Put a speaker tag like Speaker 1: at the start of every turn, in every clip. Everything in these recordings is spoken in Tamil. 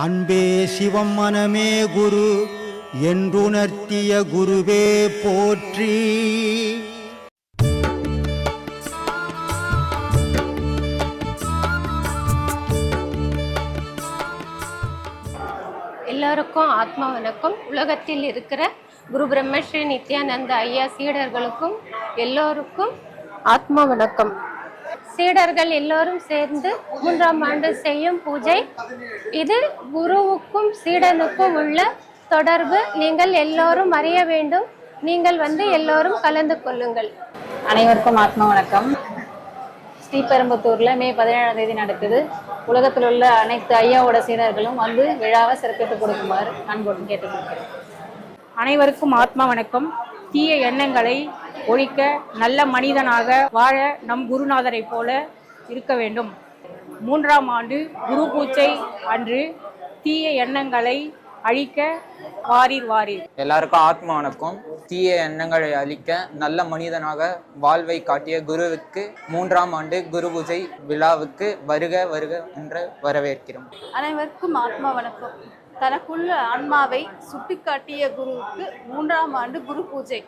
Speaker 1: அன்பே சிவம் மனமே குரு என்றுணர்த்திய குருவே போற்றி.
Speaker 2: எல்லோருக்கும் ஆத்மா வணக்கம். உலகத்தில் இருக்கிற குரு பிரம்மஸ்ரீ நித்யானந்த ஐயா சீடர்களுக்கும் எல்லோருக்கும் ஆத்மா வணக்கம். சீடர்கள் எல்லோரும் சேர்ந்து 3ஆம் ஆண்டு செய்யும் பூஜை இது. குருவுக்கும் சீடனுக்கும் உள்ள தொடர்பு நீங்கள் எல்லோரும் அறிய வேண்டும். நீங்கள் எல்லோரும் கலந்து கொள்ளுங்கள்.
Speaker 3: அனைவருக்கும் ஆத்மா வணக்கம். ஸ்ரீபெரும்புத்தூர்ல மே 17ஆம் தேதி நடக்குது. உலகத்தில் உள்ள அனைத்து ஐயாவோட சீடர்களும் விழாவை சிறப்பித்து கொடுக்குமாறு அன்போடு கேட்டுக்கொள்கிறேன்.
Speaker 4: அனைவருக்கும் ஆத்மா வணக்கம். தீய எண்ணங்களை ஒழிக்க நல்ல மனிதனாக வாழ நம் குருநாதரை போல இருக்க வேண்டும். 3ஆம் ஆண்டு குரு பூஜை அன்று தீய எண்ணங்களை அழிக்க வாரீர் வாரீர்.
Speaker 5: எல்லாருக்கும் ஆத்மா வணக்கம். தீய எண்ணங்களை அழிக்க நல்ல மனிதனாக வாழ்வை காட்டிய குருவுக்கு 3ஆம் ஆண்டு குரு பூஜை விழாவுக்கு வருக வருக என்று வரவேற்கிறோம்.
Speaker 6: அனைவருக்கும் ஆத்மா வணக்கம். தனக்குள்ள ஆன்மாவை சுட்டிக்காட்டிய குருவுக்கு 3ஆம் ஆண்டு குரு பூஜை.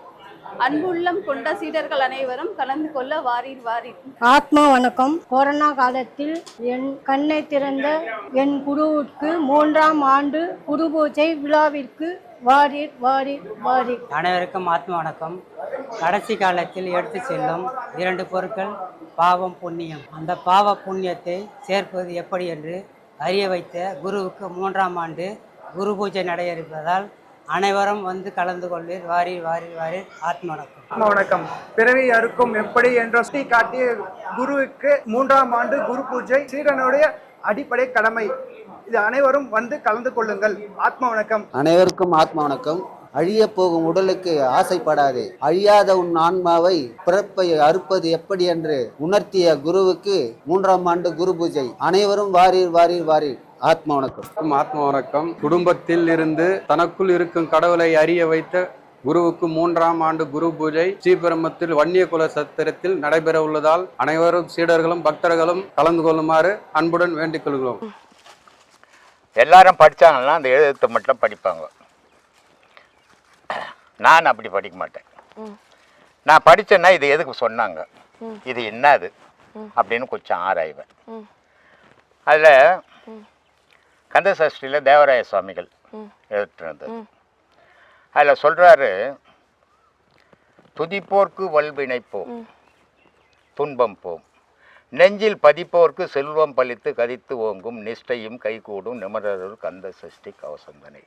Speaker 6: அன்புள்ளம் கொண்ட சீடர்கள் அனைவரும் கலந்து கொள்ள வாரீர் வாரீர்.
Speaker 7: ஆத்மா வணக்கம். கொரோனா காலத்தில் என் கண்ணை திறந்த என் குருவுக்கு 3ஆம் ஆண்டு குரு பூஜை விழாவிற்கு வாரீர் வாரீர் வாரீர்.
Speaker 8: அனைவருக்கும் ஆத்மா வணக்கம். கடைசி காலத்தில் எடுத்து செல்லும் 2 பொருட்கள் பாவம் புண்ணியம். அந்த பாவ புண்ணியத்தை சேர்ப்பது எப்படி என்று அறிய வைத்த குருவுக்கு 3ஆம் ஆண்டு குரு பூஜை நடைபெறுவதால் அனைவரும் கலந்து கொள்வீர் வாரீர் வாரீர் வாரீர். ஆத்மா வணக்கம்.
Speaker 9: ஆத்மா வணக்கம். பிறவி அறுக்கும் எப்படி என்ற காட்டிய குருவுக்கு 3ஆம் ஆண்டு குரு பூஜை சீடனுடைய அடிப்படை கடமை. இது அனைவரும் கலந்து கொள்ளுங்கள். ஆத்மா வணக்கம்.
Speaker 10: அனைவருக்கும் ஆத்மா வணக்கம். அழிய போகும் உடலுக்கு ஆசைப்படாதே, அழியாத உன் ஆன்மாவை பிறப்பை அறுப்பது எப்படி என்று உணர்த்திய குருவுக்கு 3ஆம் ஆண்டு குரு பூஜை. அனைவரும் வாரீர் வாரீர் வாரீர். ஆத்மா வணக்கம்.
Speaker 11: ஆத்மா வணக்கம். குடும்பத்தில் இருந்து தனக்குள் இருக்கும் கடவுளை அறிய வைத்த குருவுக்கு 3ஆம் ஆண்டு குரு பூஜை ஸ்ரீபெரும்புத்தூர் வன்னிய குல சத்திரத்தில் நடைபெற உள்ளதால் அனைவரும் சீடர்களும் பக்தர்களும் கலந்து கொள்ளுமாறு அன்புடன் வேண்டிக் கொள்கிறோம்.
Speaker 12: எல்லாரும் படித்தாங்கன்னா அந்த எழுத்தை மட்டும் படிப்பாங்க. நான் அப்படி படிக்க மாட்டேன். நான் படித்தேன்னா இது எதுக்கு சொன்னாங்க, இது என்னது அப்படின்னு கொஞ்சம் ஆராய்வேன். அதில் கந்தசஷ்டியில் தேவராய சுவாமிகள் எழுத்துனது. அதில் சொல்கிறாரு, துதிப்போர்க்கு வல்வினைப்போம் துன்பம் போம், நெஞ்சில் பதிப்போர்க்கு செல்வம் பலித்து கதித்து ஓங்கும், நிஷ்டையும் கைகூடும் நிமரருள் கந்த சஷ்டி கவசந்தனை,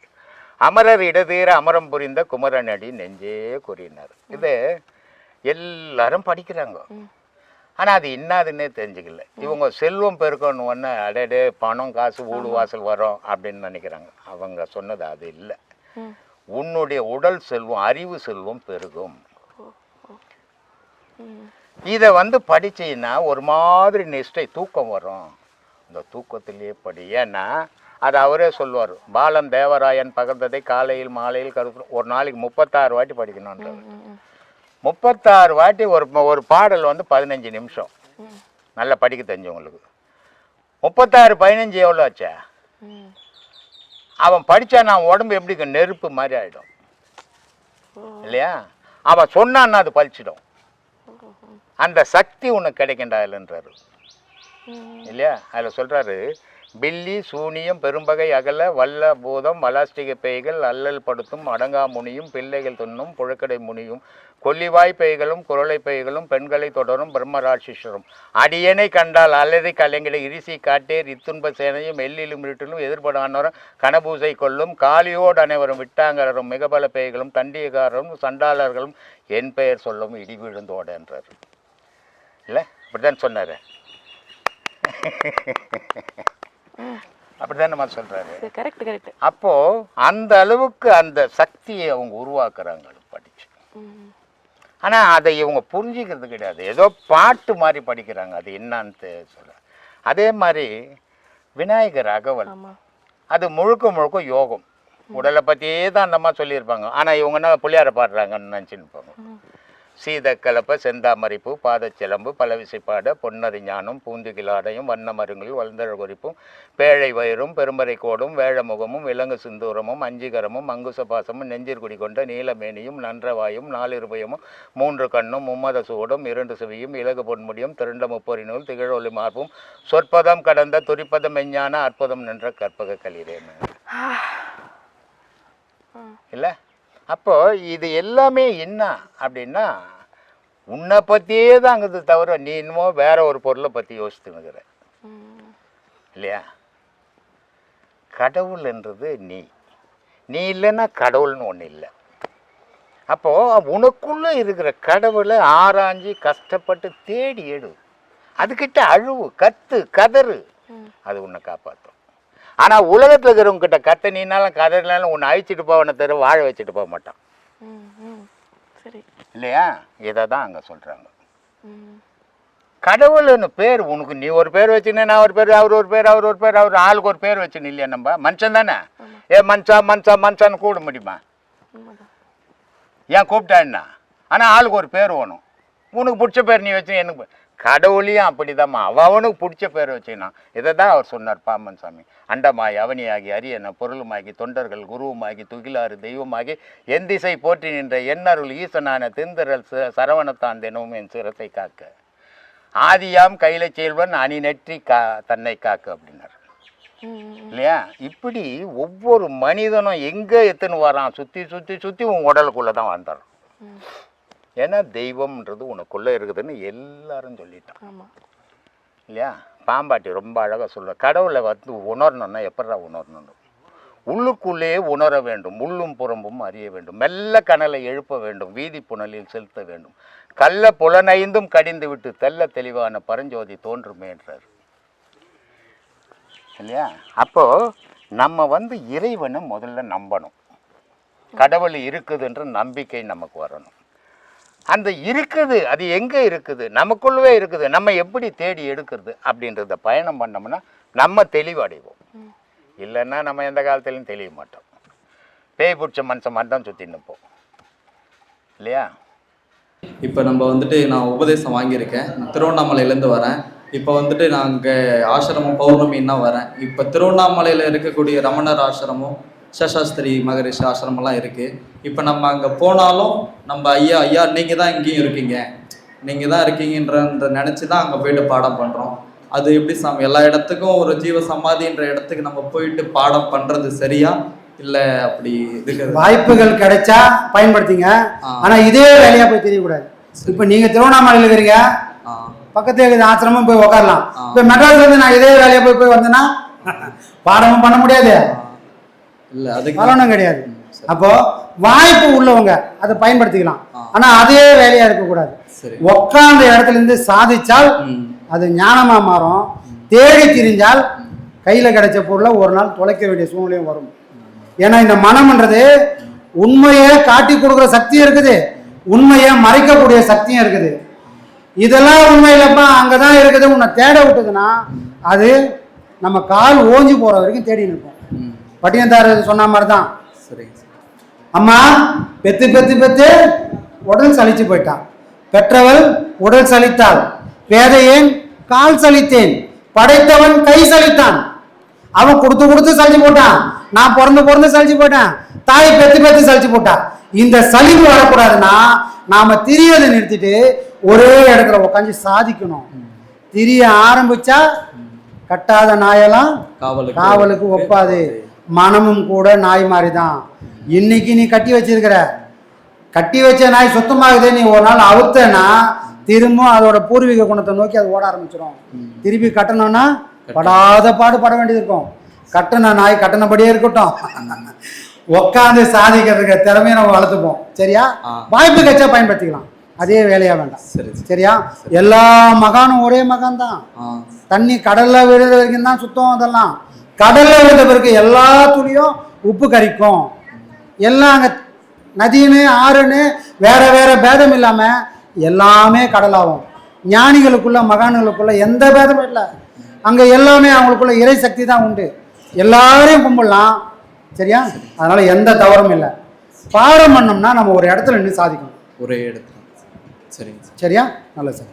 Speaker 12: அமரர் இடதீர அமரம் புரிந்த குமரனடி நெஞ்சே கூறினார். இது எல்லாரும் படிக்கிறாங்க. ஆனால் அது இன்னாதுன்னே தெரிஞ்சுக்கல. இவங்க செல்வம் பெருக்கணும் ஒன்று அடடே பணம் காசு ஊடு வாசல் வரும் அப்படின்னு நினைக்கிறாங்க. அவங்க சொன்னது அது இல்லை. உன்னுடைய உடல் செல்வம் அறிவு செல்வம் பெருகும். இதை படிச்சீங்கன்னா ஒரு மாதிரி நிஷ்டை தூக்கம் வரும். இந்த தூக்கத்திலேயே படி. ஏன்னா அது அவரே சொல்லுவார். பாலன் தேவராயன் பகர்ந்ததை காலையில் மாலையில் கருத்து ஒரு நாளைக்கு 36 வாட்டி படிக்கணுன்றது. 36 வாட்டி ஒரு பாடல் 15 நிமிஷம் நல்லா படிக்க தெரிஞ்சவங்களுக்கு. 36 15 எவ்வளோ ஆச்சா? அவன் படித்தா நான் உடம்பு எப்படி நெருப்பு மாதிரி ஆகிடும் இல்லையா? அவன் சொன்னான்னா அது பழிச்சிடும். அந்த சக்தி உனக்கு கிடைக்கின்றாருன்றாரு இல்லையா? அதில் சொல்கிறாரு, பில்லி சூனியம் பெரும்பகை அகல வல்ல பூதம் வலாஸ்டிக பேய்கள் அல்லல் படுத்தும் அடங்கா முனியும் பிள்ளைகள் துண்ணும் புழக்கடை முனியும் கொல்லிவாய் பேய்களும் குரலை பேய்களும் பெண்களை தொடரும் பிரம்மராட்சிஷரும் அடியனை கண்டால் அல்லதை கலைஞரை இரிசி காட்டேர் இத்துன்ப சேனையும் எல்லிலும் இருட்டிலும் எதிர்படானவரும் கனபூசை கொள்ளும் காளியோடு அனைவரும் விட்டாங்கரும் மிகபல பேய்களும் தண்டியக்காரரும் சண்டாளர்களும் என் பெயர் சொல்லும் இடி விழுந்தோட என்றார். இல்லை அப்படிதான் சொன்னார். அப்படிதான் நம்ம சொல்றாரு. அப்போ அந்த அளவுக்கு அந்த சக்தியை அவங்க உருவாக்குறாங்க படிச்சு. ஆனா அதை இவங்க புரிஞ்சுக்கிறது கிடையாது. ஏதோ பாட்டு மாதிரி படிக்கிறாங்க. அது என்னன்னு சொல்ல. அதே மாதிரி விநாயகர் அகவல் அது முழுக்க முழுக்க யோகம். உடலை பற்றியே தான் அந்த மாதிரி சொல்லியிருப்பாங்க. ஆனால் இவங்கன்னா புளியார பாடுறாங்கன்னு நினச்சின்னு இருப்பாங்க. சீதக்கலப்ப செந்தாமரிப்பு பாதச்சிலம்பு பலவிசைப்பாட பொன்னதி ஞானம் பூந்துகிலாடையும் வண்ணமருங்களில் வளர்ந்தழ குறிப்பும் பேழை வயிறும் பெரும்பறை கோடும் வேழமுகமும் விலங்கு சிந்தூரமும் அஞ்சிகரமும் அங்குச பாசமும் நெஞ்சிற்குடி கொண்ட நீலமேனியும் நன்றவாயும் நாலிருபயமும் 3 கண்ணும் மும்மத சூடும் 2 செவியும் இலகு பொன்முடியும் திரண்ட முப்பொறி நூல் திகழொலி மார்பும் சொற்பதம் கடந்த துரிப்பதம் மெஞ்ஞான அற்புதம் நின்ற கற்பக கலிரேன்னு இல்லை. அப்போ இது எல்லாமே என்ன அப்படின்னா உன்னை பற்றியே தாங்குது தவிர நீ இன்னமும் வேற ஒரு பொருளை பற்றி யோசித்துனுக்கிற இல்லையா? கடவுள்ன்றது நீ இல்லைன்னா கடவுள்னு ஒன்று இல்லை. அப்போது உனக்குள்ளே இருக்கிற கடவுளை ஆராய்ஞ்சி கஷ்டப்பட்டு தேடி எடு, அதுக்கிட்ட அழுவு கத்து கதறு, அது உன்னை காப்பாற்றும். ஆனால் உலகத்தில் இருக்கிறவங்க கிட்ட கத்த நீனாலும் கதறினாலும் உன்னை அழிச்சிட்டு போவனை தவிர வாழ வச்சுட்டு போக மாட்டான் இல்லையா? இதை தான் அங்கே சொல்கிறாங்க. கடவுள்னு பேர் உனக்கு நீ ஒரு பேர் வச்சுன்னு நான் ஒரு பேர் அவர் ஒரு பேர் அவர் ஒரு பேர் அவர் ஆளுக்கு ஒரு பேர் வச்சுன்னு இல்லையா? நம்ம மனுஷன் தானே. மனுஷான்னு கூட முடியுமா? ஏன் கூப்பிட்டான்னா? ஆனால் ஆளுக்கு ஒரு பேர் வேணும். உனக்கு பிடிச்ச பேர் நீ வச்சு எனக்கு கடவுளையும் அப்படிதாம்மா அவனுக்கு பிடிச்ச பேர் வச்சுக்கினான். இதை தான் அவர் சொன்னார் பாம்பன் சாமி. அண்டமாய் அவனியாகி அரியன பொருளுமாகி தொண்டர்கள் குருவுமாகி துகிலாறு தெய்வமாகி என் திசை போற்றி நின்ற எண்ணருள் ஈசனான திந்தரல் சரவணத்தான் தினமும் என் சிரத்தை காக்க ஆதியாம் கையில செல்வன் அணி நெற்றி தன்னை காக்க அப்படின்னார் இல்லையா? இப்படி ஒவ்வொரு மனிதனும் எங்கே எத்துன்னு வரான் சுற்றி சுற்றி சுற்றி உன் உடலுக்குள்ளே தான் வந்துடுறான். ஏன்னா தெய்வம்ன்றது உனக்குள்ளே இருக்குதுன்னு எல்லாரும் சொல்லிட்டான் இல்லையா? பாம்பாட்டி ரொம்ப அழகாக சொல்ல, கடவுளை உணரணுன்னா எப்படா உணரணும்? உள்ளுக்குள்ளே உணர வேண்டும், உள்ளும் புறம்பும் அறிய வேண்டும், மெல்ல கனலை எழுப்ப வேண்டும், வீதி புனலில் செலுத்த வேண்டும், கள்ள புலனைந்தும் கடிந்து விட்டு தெல்ல தெளிவான பரஞ்சோதி தோன்றுமேன்றார் இல்லையா? அப்போது நம்ம இறைவனை முதல்ல நம்பணும். கடவுள் இருக்குதுன்ற நம்பிக்கை நமக்கு வரணும். அந்த இருக்குது அது எங்கே இருக்குது? நமக்குள்ளவே இருக்குது. நம்ம எப்படி தேடி எடுக்கிறது அப்படின்றத பயணம் பண்ணோம்னா நம்ம தெளிவடைவோம். இல்லைன்னா நம்ம எந்த காலத்துலையும் தெளிய மாட்டோம். பேய் பிடிச்ச மனுஷன் மாதிரி தான் சுற்றி நிற்போம் இல்லையா?
Speaker 13: இப்போ நம்ம நான் உபதேசம் வாங்கியிருக்கேன். நான் திருவண்ணாமலையிலேருந்து வரேன். இப்போ நான் இங்கே ஆசிரமம் பௌர்ணமின்னா வரேன். இப்போ திருவண்ணாமலையில் இருக்கக்கூடிய ரமணர் ஆசிரமம் சசாஸ்திரி மகரிஷி ஆசிரமெல்லாம் இருக்குது. இப்போ நம்ம அங்கே போனாலும் நம்ம ஐயா நீங்கள் தான் இங்கேயும் இருக்கீங்க, நீங்கள் தான் இருக்கீங்கன்ற நினச்சி தான் அங்கே போயிட்டு பாடம் பண்ணுறோம். அது எப்படி எல்லா இடத்துக்கும் ஒரு ஜீவ சமாதின்ற இடத்துக்கு நம்ம போயிட்டு பாடம் பண்ணுறது சரியா இல்லை? அப்படி இருக்கிறது
Speaker 14: வாய்ப்புகள் கிடைச்சா பயன்படுத்திங்க. ஆனால் இதே வேலையாக போய் தெரியக்கூடாது. இப்போ நீங்கள் திருவண்ணாமலையில் இருக்கிறீங்க, பக்கத்தில் இருக்கிற ஆசிரமம் போய் உட்காரலாம். இப்போ மெட்ராஸ்லேருந்து நான் இதே வேலையாக போய் வந்தேன்னா பாடமும் பண்ண முடியாது, இல்லை அதுக்கு பலனும் கிடையாது. அப்போ வாய்ப்பு உள்ளவங்க அதை பயன்படுத்திக்கலாம். ஆனா அதே வேலையா இருக்கக்கூடாது. உட்கார்ந்த இடத்துல இருந்து சாதிச்சால் அது ஞானமா மாறும். தேடி திரிஞ்சால் கையில கிடைச்ச பொருளை ஒரு நாள் தொலைக்க வேண்டிய சூழ்நிலையும் வரும். ஏன்னா இந்த மனம்ன்றது உண்மையை காட்டி கொடுக்குற சக்தியும் இருக்குது, உண்மையை மறைக்கக்கூடிய சக்தியும் இருக்குது. இதெல்லாம் உண்மையிலப்பா அங்கதான் இருக்குது உன்னை தேட விட்டதுன்னா அது நம்ம கால் ஓஞ்சி போற வரைக்கும் தேடி நிற்போம். பட்டியந்தார் சொன்ன மாதிரி தான். அம்மா பெத்து பெத்து பெத்து உடல் சலிச்சு போயிட்டான், பெற்றவள் உடல் சலித்தாள், பேதையேன் கால் சலித்தேன், படைத்தவன் கை சலித்தான். அவன் கொடுத்து கொடுத்து சலிச்சு போட்டான், நான் பிறந்து சலிச்சு போட்டேன், தாய் பெத்து பெத்து சலிச்சு போட்டான். இந்த சலிப்பு வரக்கூடாதுன்னா நாம திரியதை நிறுத்திட்டு ஒரே இடத்துல உட்காந்து சாதிக்கணும். திரிய ஆரம்பிச்சா கட்டாத நாயெல்லாம் காவலுக்கு ஒப்பாது. மனமும் கூட நாய் மாதிரி தான். இன்னைக்கு நீ கட்டி வச்ச நாய் சுத்தமாகுதே, நீ ஒரு நாள் அவுத்தனா திரும்ப அதோட பூர்வீக குணத்தை நோக்கி அது ஓட ஆரம்பிச்சிடும். திருப்பி கட்டணும்னா படாத பாடு பட வேண்டியது இருக்கும். கட்டின நாய் கட்டினபடியே இருக்கட்டும், உட்காந்து சாதிக்கிறதுக்கு திறமையை நம்ம வளர்த்துப்போம். சரியா? வாய்ப்பு கச்சா பயன்படுத்திக்கலாம், அதே வேலையா வேண்டாம். சரியா? எல்லா மகானும் ஒரே மகான் தான். தண்ணி கடல்ல விழுற வரைக்கும் தான் சுத்தம். அதெல்லாம் கடல்ல விழுந்த பிறகு எல்லா துளியும் உப்பு கரிக்கும். எல்லாம் அங்கே நதின்னு ஆறுன்னு வேற வேற பேதம் இல்லாம எல்லாமே கடலாகும். ஞானிகளுக்குள்ள மகான்களுக்குள்ள எந்த பேதமும் இல்லை. அங்க எல்லாமே அவங்களுக்குள்ள இறை சக்தி தான் உண்டு. எல்லாரையும் கும்பிடலாம். சரியா? அதனால எந்த தவறும் இல்லை. பாடம் பண்ணோம்னா நம்ம ஒரு இடத்துல நின்று சாதிக்கணும்.
Speaker 13: ஒரே இடத்துல சரிங்க சார்.
Speaker 14: சரியா? நல்லது சார்.